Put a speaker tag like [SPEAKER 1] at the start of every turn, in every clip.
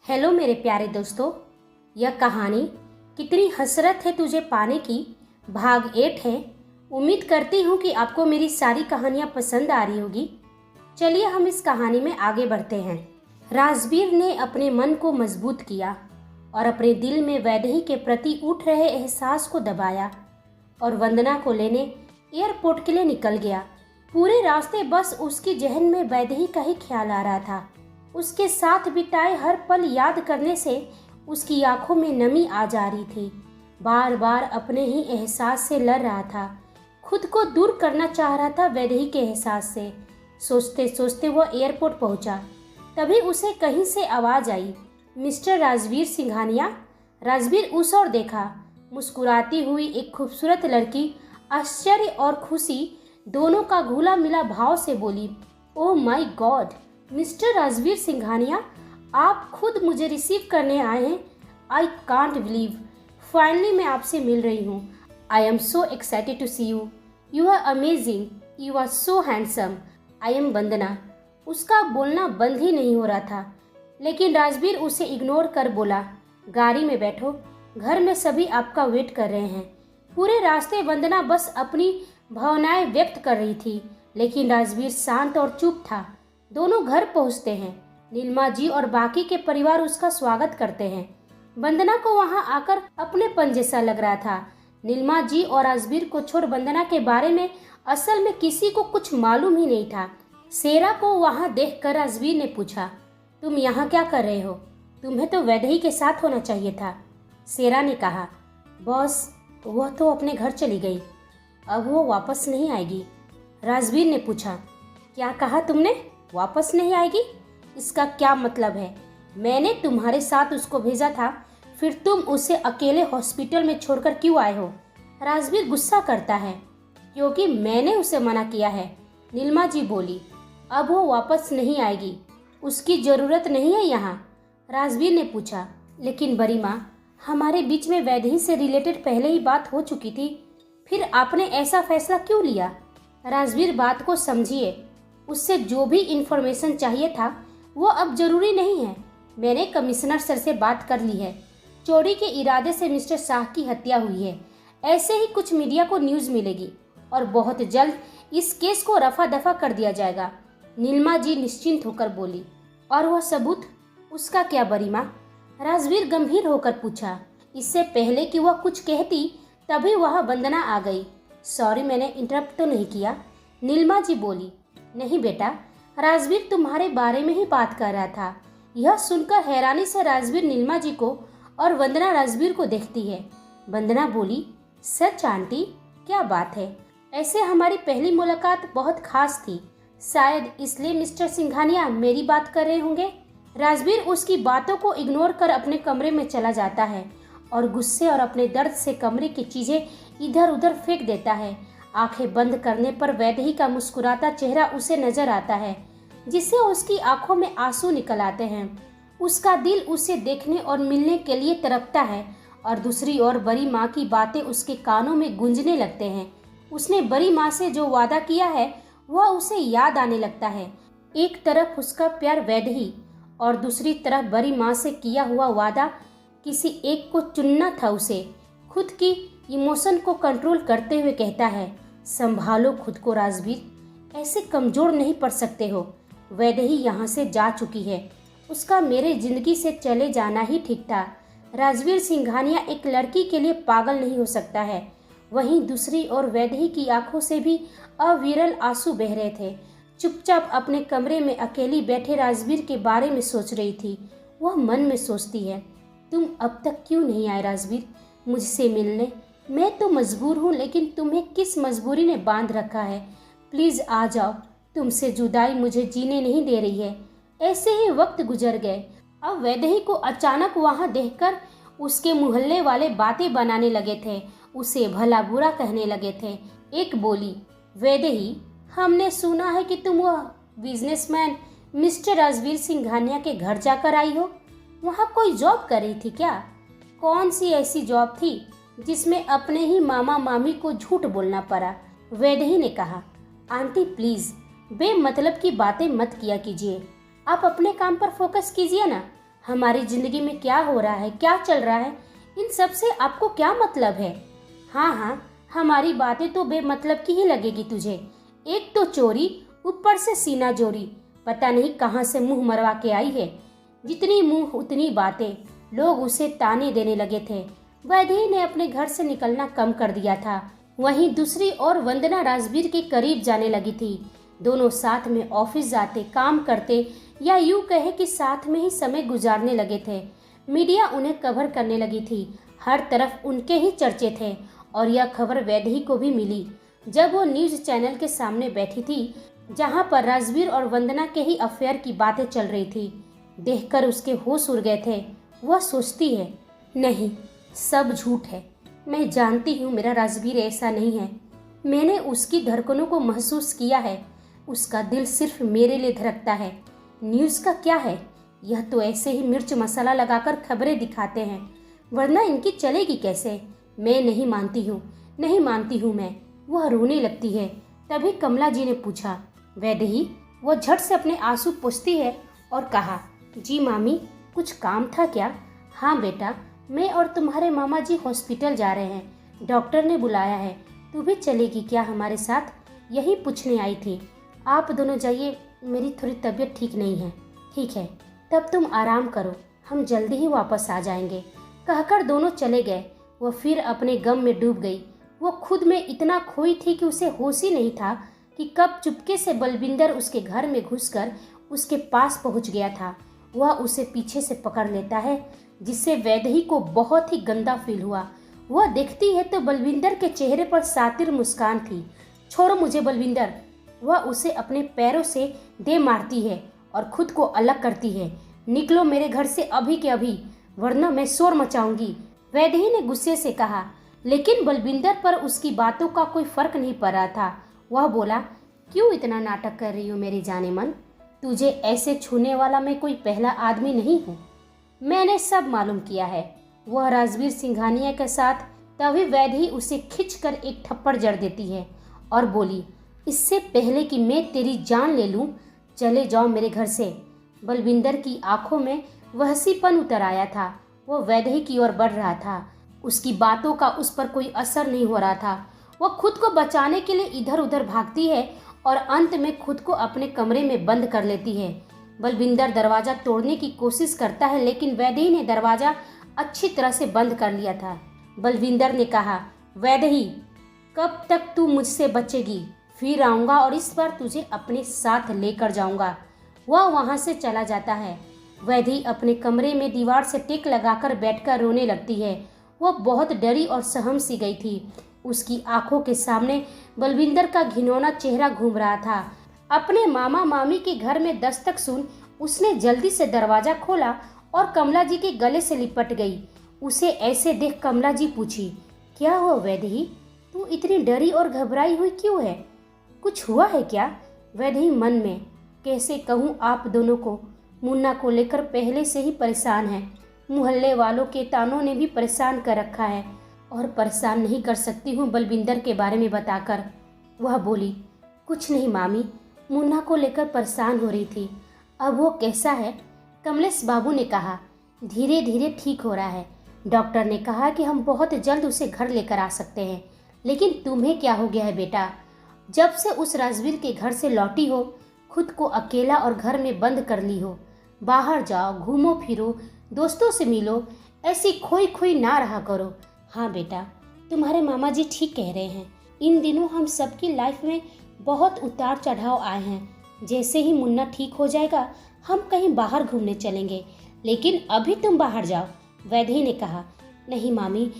[SPEAKER 1] Hello मेरे प्यारे दोस्तों, यह कहानी कितनी हसरत है तुझे पाने की भाग 8 है। उम्मीद करती हूँ कि आपको मेरी सारी कहानियाँ पसंद आ रही होगी। चलिए हम इस कहानी में आगे बढ़ते हैं। राजवीर ने अपने मन को मजबूत किया और अपने दिल में वैदेही के प्रति उठ रहे एहसास को दबाया और वंदना को लेने एयरपोर्ट के लिए निकल गया। पूरे रास्ते बस उसकी जहन में वैदेही का ही ख्याल आ रहा था। उसके साथ बिताए हर पल याद करने से उसकी आंखों में नमी आ जा रही थी। बार बार अपने ही एहसास से लड़ रहा था, खुद को दूर करना चाह रहा था वैदेही के एहसास से। सोचते सोचते वह एयरपोर्ट पहुंचा। तभी उसे कहीं से आवाज़ आई, मिस्टर राजवीर सिंघानिया। राजवीर उस ओर देखा। मुस्कुराती हुई एक खूबसूरत लड़की आश्चर्य और खुशी दोनों का घुला मिला भाव से बोली, oh my God mister Rajveer Singhania, आप खुद मुझे रिसीव करने आए हैं। आई कांट बिलीव, फाइनली मैं आपसे मिल रही हूँ। I am so excited to see you. You are amazing, you are so handsome. I am Vandana. उसका बोलना बंद ही नहीं हो रहा था, लेकिन राजवीर उसे इग्नोर कर बोला, गाड़ी में बैठो, घर में सभी आपका वेट कर रहे हैं। पूरे रास्ते वंदना बस अपनी भावनाएं व्यक्त कर रही थी, लेकिन राजवीर शांत और चुप था। दोनों घर पहुंचते हैं। नीलिमा जी और बाकी के परिवार उसका स्वागत करते हैं। वंदना को वहां आकर अपनेपन जैसा लग रहा था। नीलिमा जी और राजवीर को छोड़ वंदना के बारे में असल में किसी को कुछ मालूम ही नहीं था। सेरा को वहां देखकर राजवीर ने पूछा, तुम यहाँ क्या कर रहे हो? तुम्हें तो वैदेही के साथ होना चाहिए था। सेरा ने कहा, बॉस वह तो अपने घर चली गई, अब वो वापस नहीं आएगी। राजवीर ने पूछा, क्या कहा तुमने? वापस नहीं आएगी? इसका क्या मतलब है? मैंने तुम्हारे साथ उसको भेजा था, फिर तुम उसे अकेले हॉस्पिटल में छोड़कर क्यों आए हो? राजवीर गुस्सा करता है, क्योंकि मैंने उसे मना किया है। नीलिमा जी बोली, अब वो वापस नहीं आएगी, उसकी ज़रूरत नहीं है यहाँ। राजवीर ने पूछा, लेकिन बड़ी माँ, हमारे बीच में वैदेही से रिलेटेड पहले ही बात हो चुकी थी, फिर आपने ऐसा फैसला क्यों लिया? राजवीर बात को समझिए, उससे जो भी इन्फॉर्मेशन चाहिए था वो अब जरूरी नहीं है। मैंने कमिश्नर सर से बात कर ली है। चोरी के इरादे से मिस्टर शाह की हत्या हुई है, ऐसे ही कुछ मीडिया को न्यूज़ मिलेगी और बहुत जल्द इस केस को रफा दफा कर दिया जाएगा। नीलिमा जी निश्चिंत होकर बोली, और वह सबूत? उसका क्या बड़ी माँ? राजवीर गंभीर होकर पूछा। इससे पहले कि वह कुछ कहती तभी वह वंदना आ गई। सॉरी, मैंने इंटरप्ट तो नहीं किया? नीलिमा जी बोली, नहीं बेटा, राजवीर तुम्हारे बारे में ही बात कर रहा था। यह सुनकर हैरानी से राजवीर नीलिमा जी को और वंदना राजवीर को देखती है। वंदना बोली, सच आंटी, क्या बात है? ऐसे हमारी पहली मुलाकात बहुत खास थी, शायद इसलिए मिस्टर सिंघानिया मेरी बात कर रहे होंगे। राजवीर उसकी बातों को इग्नोर कर अपने कमरे में चला जाता है और गुस्से और अपने दर्द से कमरे की चीज़ें इधर उधर फेंक देता है। आंखें बंद करने पर वैदेही का मुस्कुराता चेहरा उसे नजर आता है, जिससे उसकी आंखों में आंसू निकल आते हैं। उसका दिल उसे देखने और मिलने के लिए तड़पता है और दूसरी ओर बड़ी माँ की बातें उसके कानों में गूंजने लगते हैं। उसने बड़ी माँ से जो वादा किया है वह उसे याद आने लगता है। एक तरफ उसका प्यार वैदेही और दूसरी तरफ बड़ी माँ से किया हुआ वादा। किसी एक को चुनना था उसे। खुद की इमोशन को कंट्रोल करते हुए कहता है, संभालो खुद को राजवीर, ऐसे कमज़ोर नहीं पड़ सकते हो। वैदेही यहाँ से जा चुकी है, उसका मेरे ज़िंदगी से चले जाना ही ठीक था। राजवीर सिंघानिया एक लड़की के लिए पागल नहीं हो सकता है। वहीं दूसरी ओर वैदेही की आंखों से भी अविरल आंसू बह रहे थे। चुपचाप अपने कमरे में अकेली बैठे राजवीर के बारे में सोच रही थी। वह मन में सोचती है, तुम अब तक क्यों नहीं आए राजवीर मुझसे मिलने? मैं तो मजबूर हूँ, लेकिन तुम्हें किस मजबूरी ने बांध रखा है? प्लीज़ आ जाओ, तुमसे जुदाई मुझे जीने नहीं दे रही है। ऐसे ही वक्त गुजर गए। अब वैदेही को अचानक वहाँ देखकर उसके मोहल्ले वाले बातें बनाने लगे थे, उसे भला बुरा कहने लगे थे। एक बोली, वैदेही, हमने सुना है कि तुम वह बिजनेसमैन मिस्टर राजवीर सिंघानिया के घर जाकर आई हो। वहाँ कोई जॉब कर रही थी क्या? कौन सी ऐसी जॉब थी जिसमें अपने ही मामा मामी को झूठ बोलना पड़ा? वैदेही ने कहा, आंटी प्लीज़ बेमतलब की बातें मत किया कीजिए, आप अपने काम पर फोकस कीजिए ना। हमारी जिंदगी में क्या हो रहा है, क्या चल रहा है, इन सब से आपको क्या मतलब है? हाँ हाँ, हमारी बातें तो बेमतलब की ही लगेगी तुझे। एक तो चोरी, ऊपर से सीना जोरी, पता नहीं कहाँ से मुंह मरवा के आई है। जितनी मुंह उतनी बातें। लोग उसे ताने देने लगे थे। वैदेही ने अपने घर से निकलना कम कर दिया था। वहीं दूसरी ओर वंदना राजवीर के करीब जाने लगी थी। दोनों साथ में ऑफिस जाते, काम करते, या यूं कहे कि साथ में ही समय गुजारने लगे थे। मीडिया उन्हें कवर करने लगी थी। हर तरफ उनके ही चर्चे थे और यह खबर वैदेही को भी मिली जब वो न्यूज चैनल के सामने बैठी थी, जहां पर राजवीर और वंदना के ही अफेयर की बातें चल रही थी। देखकर उसके होश उड़ गए थे। वह सोचती है, नहीं, सब झूठ है। मैं जानती हूँ मेरा राजवीर ऐसा नहीं है। मैंने उसकी धड़कनों को महसूस किया है। उसका दिल सिर्फ मेरे लिए धड़कता है। न्यूज़ का क्या है, यह तो ऐसे ही मिर्च मसाला लगाकर खबरें दिखाते हैं, वरना इनकी चलेगी कैसे? मैं नहीं मानती हूँ, नहीं मानती हूँ मैं। वह रोने लगती है। तभी कमला जी ने पूछा, वैदेही? वह झट से अपने आंसू पोंछती है और कहा, जी मामी, कुछ काम था क्या? हाँ बेटा, मैं और तुम्हारे मामा जी हॉस्पिटल जा रहे हैं, डॉक्टर ने बुलाया है। तू भी चलेगी क्या हमारे साथ? यही पूछने आई थी। आप दोनों जाइए, मेरी थोड़ी तबीयत ठीक नहीं है। ठीक है, तब तुम आराम करो, हम जल्दी ही वापस आ जाएंगे, कहकर दोनों चले गए। वह फिर अपने गम में डूब गई। वो खुद में इतना खोई थी कि उसे होश ही नहीं था कि कब चुपके से बलविंदर उसके घर में घुसकर उसके पास पहुंच गया था। वह उसे पीछे से पकड़ लेता है, जिससे वैदेही को बहुत ही गंदा फील हुआ। वह देखती है तो बलविंदर के चेहरे पर सातिर मुस्कान थी। छोड़ो मुझे बलविंदर। वह उसे अपने पैरों से दे मारती है और खुद को अलग करती है। निकलो मेरे घर से अभी के अभी, वरना मैं शोर मचाऊंगी, वैदेही ने गुस्से से कहा। लेकिन बलविंदर पर उसकी बातों का कोई फर्क नहीं पड़ रहा था। वह बोला, क्यों इतना नाटक कर रही हो मेरी जाने मन? तुझे ऐसे छूने वाला मैं कोई पहला आदमी नहीं हूँ। मैंने सब मालूम किया है। वह राजवीर सिंघानिया के साथ। तभी वैदेही उसे खींचकर एक थप्पड़ जड़ देती है और बोली, इससे पहले कि मैं तेरी जान ले लूं, चले जाओ मेरे घर से। बलविंदर की आंखों में वहसीपन उतर आया था। वो वैदेही की ओर बढ़ रहा था। उसकी बातों का उस पर कोई असर नहीं हो रहा था। वह खुद को बचाने के लिए इधर उधर भागती है और अंत में खुद को अपने कमरे में बंद कर लेती है। बलविंदर दरवाजा तोड़ने की कोशिश करता है, लेकिन वैदेही ने दरवाजा अच्छी तरह से बंद कर लिया था। बलविंदर ने कहा, वैदेही, कब तक तू मुझसे बचेगी? फिर आऊँगा और इस बार तुझे अपने साथ लेकर जाऊँगा। वह वहाँ से चला जाता है। वैदेही अपने कमरे में दीवार से टिक लगाकर बैठकर रोने लगती है। वह बहुत डरी और सहम सी गई थी। उसकी आंखों के सामने बलविंदर का घिनौना चेहरा घूम रहा था। अपने मामा मामी के घर में दस्तक सुन उसने जल्दी से दरवाजा खोला और कमला जी के गले से लिपट गई। उसे ऐसे देख कमला जी पूछी, क्या हुआ वैदेही? तू इतनी डरी और घबराई हुई क्यों है? कुछ हुआ है क्या? वैदेही मन में, कैसे कहूँ आप दोनों को, मुन्ना को लेकर पहले से ही परेशान है। मोहल्ले वालों के तानों ने भी परेशान कर रखा है और परेशान नहीं कर सकती हूँ बलविंदर के बारे में बताकर। वह बोली, कुछ नहीं मामी, मुन्ना को लेकर परेशान हो रही थी। अब वो कैसा है? कमलेश बाबू ने कहा, धीरे धीरे ठीक हो रहा है। डॉक्टर ने कहा कि हम बहुत जल्द उसे घर लेकर आ सकते हैं। लेकिन तुम्हें क्या हो गया है बेटा? जब से उस राजवीर के घर से लौटी हो, खुद को अकेला और घर में बंद कर ली हो। बाहर जाओ, घूमो फिरो, दोस्तों से मिलो, ऐसी खोई खोई ना रहा करो। हाँ बेटा, तुम्हारे मामा जी ठीक कह रहे हैं। इन दिनों हम सबकी लाइफ में बहुत उतार चढ़ाव आए हैं। जैसे ही मुन्ना ठीक हो जाएगा, हम कहीं बाहर घूमने चलेंगे। लेकिन अभी तुम बाहर जाओ, वैदेही ने कहा। नहीं मामी,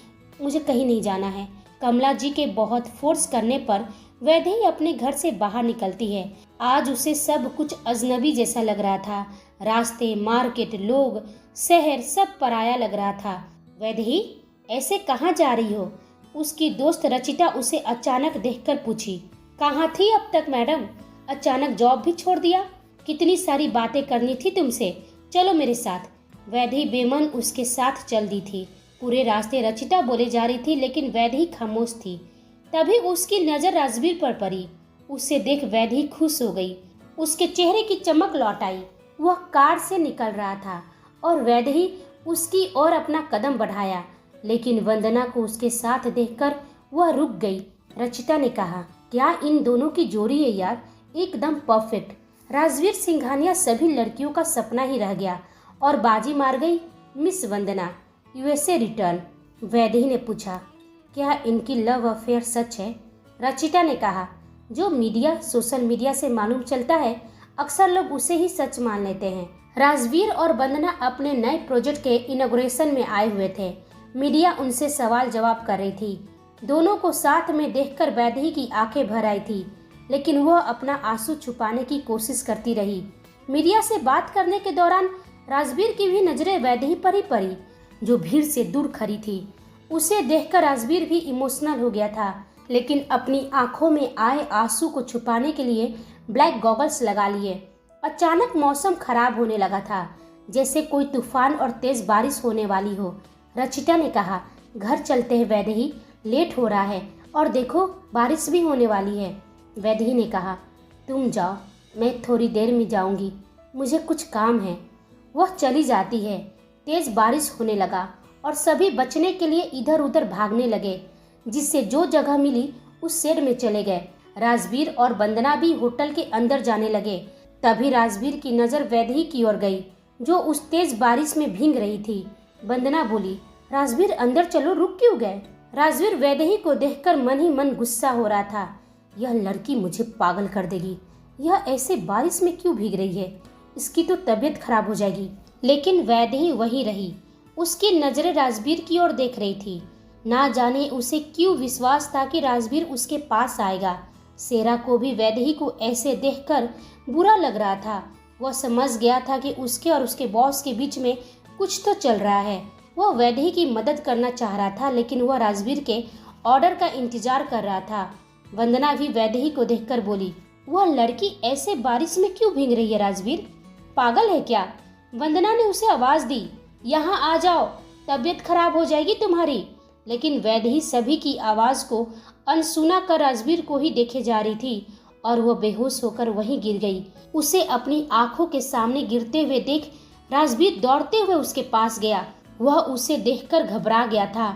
[SPEAKER 1] मुझे कहीं नहीं जाना है। कमला जी के बहुत फोर्स करने पर वैदेही अपने घर से बाहर निकलती है। आज उसे सब कुछ अजनबी जैसा लग रहा था। रास्ते, मार्केट, लोग, शहर सब पराया लग रहा था। वैदेही, ऐसे कहाँ जा रही हो? उसकी दोस्त रचिता उसे अचानक देखकर पूछी। कहाँ थी अब तक मैडम? अचानक जॉब भी छोड़ दिया? कितनी सारी बातें करनी थी तुमसे, चलो मेरे साथ। वैदेही बेमन उसके साथ चल दी थी। पूरे रास्ते रचिता बोले जा रही थी, लेकिन वैदेही खामोश थी। तभी उसकी नजर राजवीर पर पड़ी। उसे देख वैदेही खुश हो गई। उसके चेहरे की चमक लौट आई। वह कार से निकल रहा था और वैदेही उसकी ओर अपना कदम बढ़ाया, लेकिन वंदना को उसके साथ देखकर वह रुक गई। रचिता ने कहा, क्या इन दोनों की जोड़ी है यार, एकदम परफेक्ट। राजवीर सिंघानिया सभी लड़कियों का सपना ही रह गया और बाजी मार गई मिस वंदना यूएसए रिटर्न। वैदेही ने पूछा, क्या इनकी लव अफेयर सच है? रचिता ने कहा, जो मीडिया सोशल मीडिया से मालूम चलता है अक्सर लोग उसे ही सच मान लेते हैं। राजवीर और वंदना अपने नए प्रोजेक्ट के इनॉग्रेशन में आए हुए थे। मीडिया उनसे सवाल जवाब कर रही थी। दोनों को साथ में देखकर वैदेही की आंखें भर आई थी, लेकिन वह अपना आंसू छुपाने की कोशिश करती रही। मीडिया से बात करने के दौरान राजवीर की भी नजरें वैदेही पर ही पड़ी, जो भीड़ से दूर खड़ी थी। उसे देखकर राजवीर भी इमोशनल हो गया था, लेकिन अपनी आंखों में आए आंसू को छुपाने के लिए ब्लैक गॉगल्स लगा लिए। अचानक मौसम खराब होने लगा था, जैसे कोई तूफान और तेज बारिश होने वाली हो। रचिता ने कहा, घर चलते हैं वैदेही, लेट हो रहा है और देखो बारिश भी होने वाली है। वैदेही ने कहा, तुम जाओ, मैं थोड़ी देर में जाऊंगी, मुझे कुछ काम है। वह चली जाती है। तेज बारिश होने लगा और सभी बचने के लिए इधर उधर भागने लगे, जिससे जो जगह मिली उस शेड में चले गए। राजवीर और वंदना भी होटल के अंदर जाने लगे। तभी राजवीर की नज़र वैदेही की ओर गई, जो उस तेज बारिश में भीग रही थी। वंदना बोली, राजवीर अंदर चलो, रुक क्यों गए? राजवीर वैदेही को देखकर मन ही मन गुस्सा हो रहा था। यह लड़की मुझे पागल कर देगी, यह ऐसे बारिश में क्यों भीग रही है, इसकी तो तबीयत खराब हो जाएगी। लेकिन वैदेही वहीं रही, उसकी नजरें राजवीर की ओर देख रही थी। ना जाने उसे क्यों विश्वास था कि राजवीर उसके पास आएगा। सेरा को भी वैदेही को ऐसे देखकर बुरा लग रहा था। वह समझ गया था कि उसके और उसके बॉस के बीच में कुछ तो चल रहा है। वह वैदेही की मदद करना चाह रहा था, लेकिन वह राजवीर के ऑर्डर का इंतजार कर रहा था। वंदना भी वैदेही को देखकर बोली, वह लड़की ऐसे बारिश में क्यों भीग रही है? राजवीर पागल है क्या? वंदना ने उसे आवाज दी, यहाँ आ जाओ, तबीयत खराब हो जाएगी तुम्हारी। लेकिन वैदेही सभी की आवाज को अनसुना कर राजवीर को ही देखे जा रही थी और वह बेहोश होकर वहीं गिर गई। उसे अपनी आंखों के सामने गिरते हुए देख राजवीर दौड़ते हुए उसके पास गया। वह उसे देखकर घबरा गया था।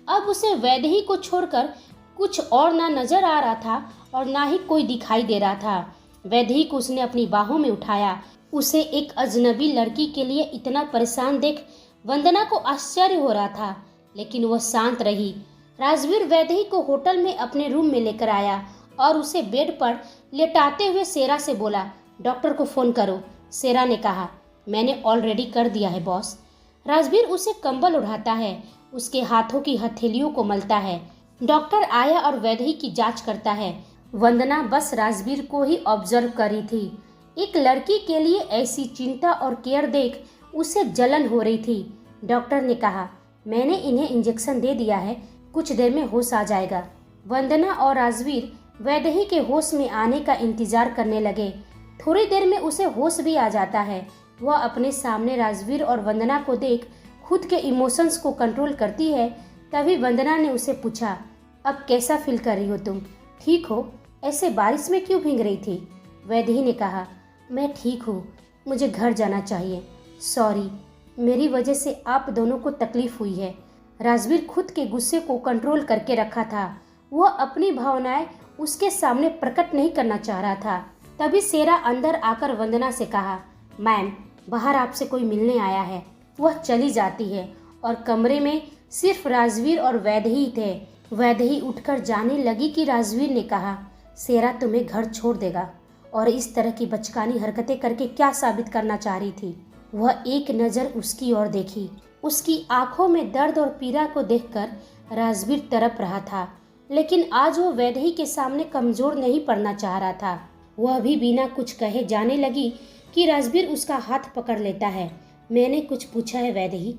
[SPEAKER 1] अब उसे वैदेही को छोड़कर कुछ और ना नजर आ रहा था और ना ही कोई दिखाई दे रहा था। वैदेही को उसने अपनी बाहों में उठाया। उसे एक अजनबी लड़की के लिए इतना परेशान देख वंदना को आश्चर्य हो रहा था, लेकिन वह शांत रही। राजवीर वैदेही को होटल में अपने रूम में लेकर आया और उसे बेड पर लेटाते हुए सेरा से बोला, डॉक्टर को फ़ोन करो। सेरा ने कहा, मैंने ऑलरेडी कर दिया है बॉस। राजवीर उसे कंबल उड़ाता है, उसके हाथों की हथेलियों को मलता है। डॉक्टर आया और वैदेही की जांच करता है। वंदना बस राजवीर को ही ऑब्जर्व कर रही थी। एक लड़की के लिए ऐसी चिंता और केयर देख उसे जलन हो रही थी। डॉक्टर ने कहा, मैंने इन्हें इंजेक्शन दे दिया है, कुछ देर में होश आ जाएगा। वंदना और राजवीर वैदेही के होश में आने का इंतजार करने लगे। थोड़ी देर में उसे होश भी आ जाता है। वह अपने सामने राजवीर और वंदना को देख खुद के इमोशंस को कंट्रोल करती है। तभी वंदना ने उसे पूछा, अब कैसा फील कर रही हो तुम? ठीक हो? ऐसे बारिश में क्यों भीग रही थी? वैदेही ने कहा, मैं ठीक हूँ, मुझे घर जाना चाहिए। सॉरी, मेरी वजह से आप दोनों को तकलीफ हुई है। राजवीर खुद के गुस्से को कंट्रोल करके रखा था। वह अपनी भावनाएं उसके सामने प्रकट नहीं करना चाह रहा था। तभी सेरा अंदर आकर वंदना से कहा, मैम, बाहर आपसे कोई मिलने आया है। वह चली जाती है और कमरे में सिर्फ राजवीर और वैदेही थे। वैदेही उठकर जाने लगी कि राजवीर ने कहा, सेरा तुम्हें घर छोड़ देगा और इस तरह की बचकानी हरकतें करके क्या साबित करना चाह रही थी। वह एक नज़र उसकी ओर देखी। उसकी आंखों में दर्द और पीड़ा को देखकर राजवीर तड़प रहा था, लेकिन आज वो वैदेही के सामने कमजोर नहीं पड़ना चाह रहा था। वह भी बिना कुछ कहे जाने लगी कि राजवीर उसका हाथ पकड़ लेता है। मैंने कुछ पूछा है वैदेही,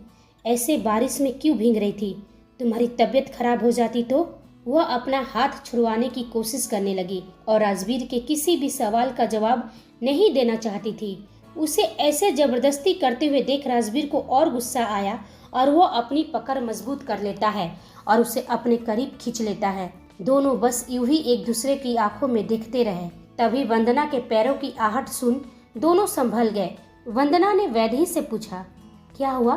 [SPEAKER 1] ऐसे बारिश में क्यों भीग रही थी? तुम्हारी तबीयत खराब हो जाती तो? वह अपना हाथ छुड़वाने की कोशिश करने लगी और राजवीर के किसी भी सवाल का जवाब नहीं देना चाहती थी। उसे ऐसे जबरदस्ती करते हुए देख राजवीर को और गुस्सा आया और वह अपनी पकड़ मजबूत कर लेता है और उसे अपने करीब खींच लेता है। दोनों बस यूं ही एक दूसरे की आंखों में देखते रहे। तभी वंदना के पैरों की आहट सुन दोनों संभल गए। वंदना ने वैदेही से पूछा, क्या हुआ,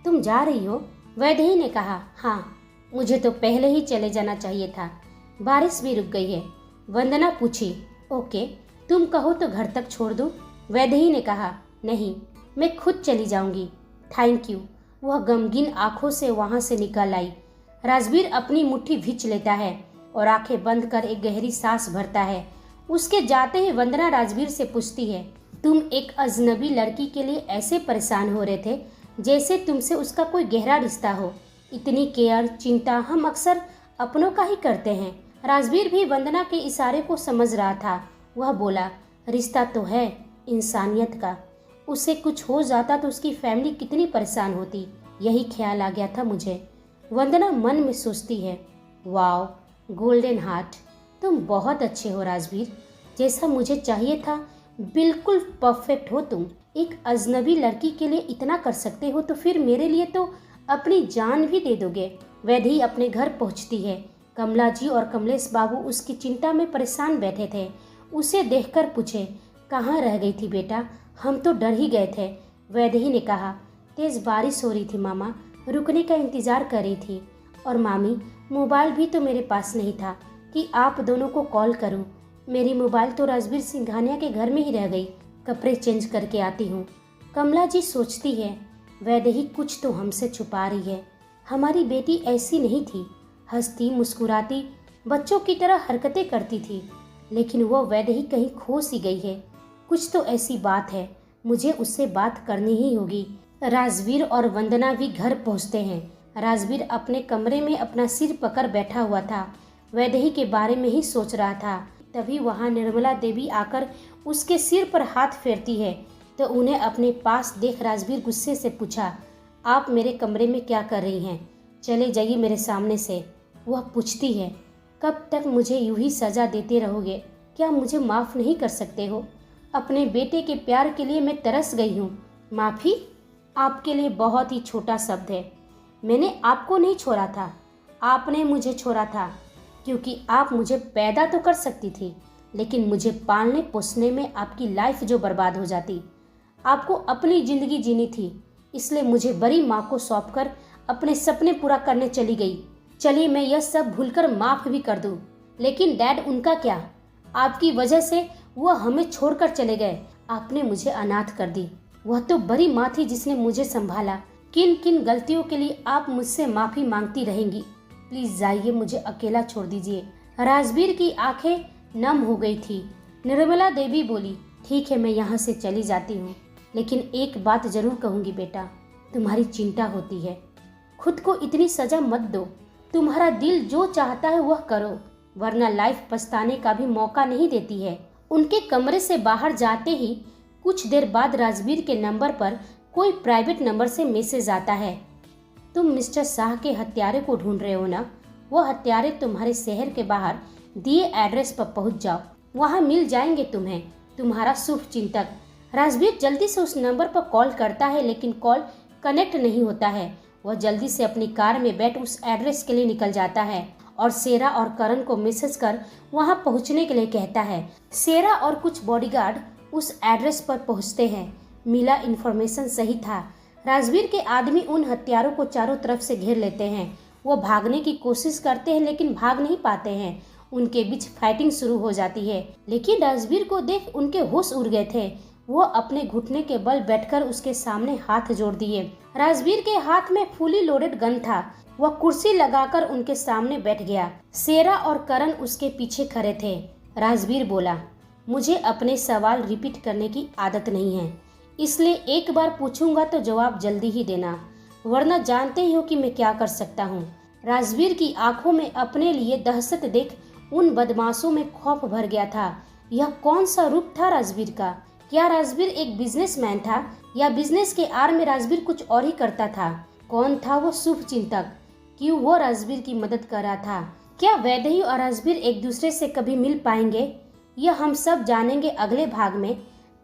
[SPEAKER 1] तुम जा रही हो? वैदेही ने कहा। हाँ, मुझे तो पहले ही चले जाना चाहिए था, बारिश भी रुक गई है। वंदना पूछी। ओके, तुम कहो तो घर तक छोड़ दूं? वैदेही ने कहा। नहीं, मैं खुद चली जाऊंगी। Thank you. वह गमगीन आंखों से वहां से निकल आई। राजवीर अपनी मुट्ठी भींच लेता है और आंखें बंद कर एक गहरी सांस भरता है। उसके जाते ही वंदना राजवीर से पूछती है, तुम एक अजनबी लड़की के लिए ऐसे परेशान हो रहे थे जैसे तुमसे उसका कोई गहरा रिश्ता हो। इतनी केयर चिंता हम अक्सर अपनों का ही करते हैं। राजवीर भी वंदना के इशारे को समझ रहा था। वह बोला, रिश्ता तो है इंसानियत का, उसे कुछ हो जाता तो उसकी फैमिली कितनी परेशान होती, यही ख्याल आ गया था मुझे। वंदना मन में सोचती है, वाओ गोल्डन हार्ट, तुम बहुत अच्छे हो राजवीर, जैसा मुझे चाहिए था, बिल्कुल परफेक्ट हो तुम। एक अजनबी लड़की के लिए इतना कर सकते हो तो फिर मेरे लिए तो अपनी जान भी दे दोगे। वैदेही अपने घर पहुंचती है। कमला जी और कमलेश बाबू उसकी चिंता में परेशान बैठे थे। उसे देखकर पूछे, कहाँ रह गई थी बेटा, हम तो डर ही गए थे। वैदेही ने कहा, तेज बारिश हो रही थी मामा, रुकने का इंतजार कर रही थी। और मामी, मोबाइल भी तो मेरे पास नहीं था कि आप दोनों को कॉल करूं। मेरी मोबाइल तो राजवीर सिंघानिया के घर में ही रह गई, कपड़े चेंज करके आती हूँ। कमला जी सोचती है, वैदेही कुछ तो हमसे छुपा रही है। हमारी बेटी ऐसी नहीं थी, हंसती मुस्कुराती बच्चों की तरह हरकतें करती थी, लेकिन वो वैदेही कहीं खो सी गई है। कुछ तो ऐसी बात है, मुझे उससे बात करनी ही होगी। राजवीर और वंदना भी घर पहुंचते हैं। राजवीर अपने कमरे में अपना सिर पकड़ बैठा हुआ था, वैदेही के बारे में ही सोच रहा था। तभी वहां निर्मला देवी आकर उसके सिर पर हाथ फेरती है तो उन्हें अपने पास देख राजवीर गुस्से से पूछा, आप मेरे कमरे में क्या कर रही हैं? चले जाइए मेरे सामने से। वह पूछती है, कब तक मुझे यूं ही सजा देते रहोगे? क्या मुझे माफ़ नहीं कर सकते हो? अपने बेटे के प्यार के लिए मैं तरस गई हूँ। माफ़ी आपके लिए बहुत ही छोटा शब्द है। मैंने आपको नहीं छोड़ा था, आपने मुझे छोड़ा था, क्योंकि आप मुझे पैदा तो कर सकती थी, लेकिन मुझे पालने पोसने में आपकी लाइफ जो बर्बाद हो जाती। आपको अपनी ज़िंदगी जीनी थी, इसलिए मुझे बड़ी माँ को सौंपकर अपने सपने पूरा करने चली गई। चलिए मैं यह सब भूलकर माफ़ भी कर दूं, लेकिन डैड उनका क्या? आपकी वजह से वह हमें छोड़कर चले गए। आपने मुझे अनाथ कर दी। वह तो बड़ी माँ थी जिसने मुझे संभाला। किन किन गलतियों के लिए आप मुझसे माफ़ी मांगती रहेंगी? प्लीज़ जाइए, मुझे अकेला छोड़ दीजिए। राजवीर की आंखें नम हो गई थी। निर्मला देवी बोली, ठीक है मैं यहाँ से चली जाती हूँ, लेकिन एक बात जरूर कहूँगी बेटा, तुम्हारी चिंता होती है। खुद को इतनी सजा मत दो। तुम्हारा दिल जो चाहता है वह करो, वरना लाइफ पछताने का भी मौका नहीं देती है। उनके कमरे से बाहर जाते ही कुछ देर बाद राजवीर के नंबर पर कोई प्राइवेट नंबर से मैसेज आता है, तुम मिस्टर शाह के हत्यारे को ढूंढ रहे हो ना? वो हत्यारे तुम्हारे शहर के बाहर दिए एड्रेस पर पहुंच जाओ, वहां मिल जाएंगे तुम्हें। तुम्हारा शुभ चिंतक। राजवीर जल्दी से उस नंबर पर कॉल करता है, लेकिन कॉल कनेक्ट नहीं होता है। वह जल्दी से अपनी कार में बैठ उस एड्रेस के लिए निकल जाता है और शेरा और करण को मैसेज कर वहां पहुंचने के लिए कहता है। शेरा और कुछ बॉडीगार्ड उस एड्रेस पर पहुंचते हैं। मिला इन्फॉर्मेशन सही था। राजवीर के आदमी उन हत्यारों को चारों तरफ से घेर लेते हैं। वो भागने की कोशिश करते हैं लेकिन भाग नहीं पाते हैं। उनके बीच फाइटिंग शुरू हो जाती है, लेकिन राजवीर को देख उनके होश उड़ गए थे। वो अपने घुटने के बल बैठकर उसके सामने हाथ जोड़ दिए। राजवीर के हाथ में फुली लोडेड गन था। वह कुर्सी लगाकर उनके सामने बैठ गया। शेरा और करण उसके पीछे खड़े थे। राजवीर बोला, मुझे अपने सवाल रिपीट करने की आदत नहीं है, इसलिए एक बार पूछूंगा तो जवाब जल्दी ही देना, वरना जानते ही हो कि मैं क्या कर सकता हूँ। राजवीर की आंखों में अपने लिए दहशत देख उन बदमाशों में खौफ भर गया था। यह कौन सा रूप था राजवीर का? क्या राजवीर एक बिजनेसमैन था या बिजनेस के आड़ में राजवीर कुछ और ही करता था? कौन था वो शुभ चिंतक? क्यों वो राजवीर की मदद कर रहा था? क्या वैदेही और राजवीर एक दूसरे से कभी मिल पाएंगे? यह हम सब जानेंगे अगले भाग में।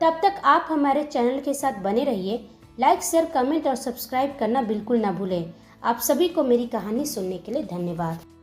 [SPEAKER 1] तब तक आप हमारे चैनल के साथ बने रहिए। लाइक, शेयर, कमेंट और सब्सक्राइब करना बिल्कुल ना भूलें। आप सभी को मेरी कहानी सुनने के लिए धन्यवाद।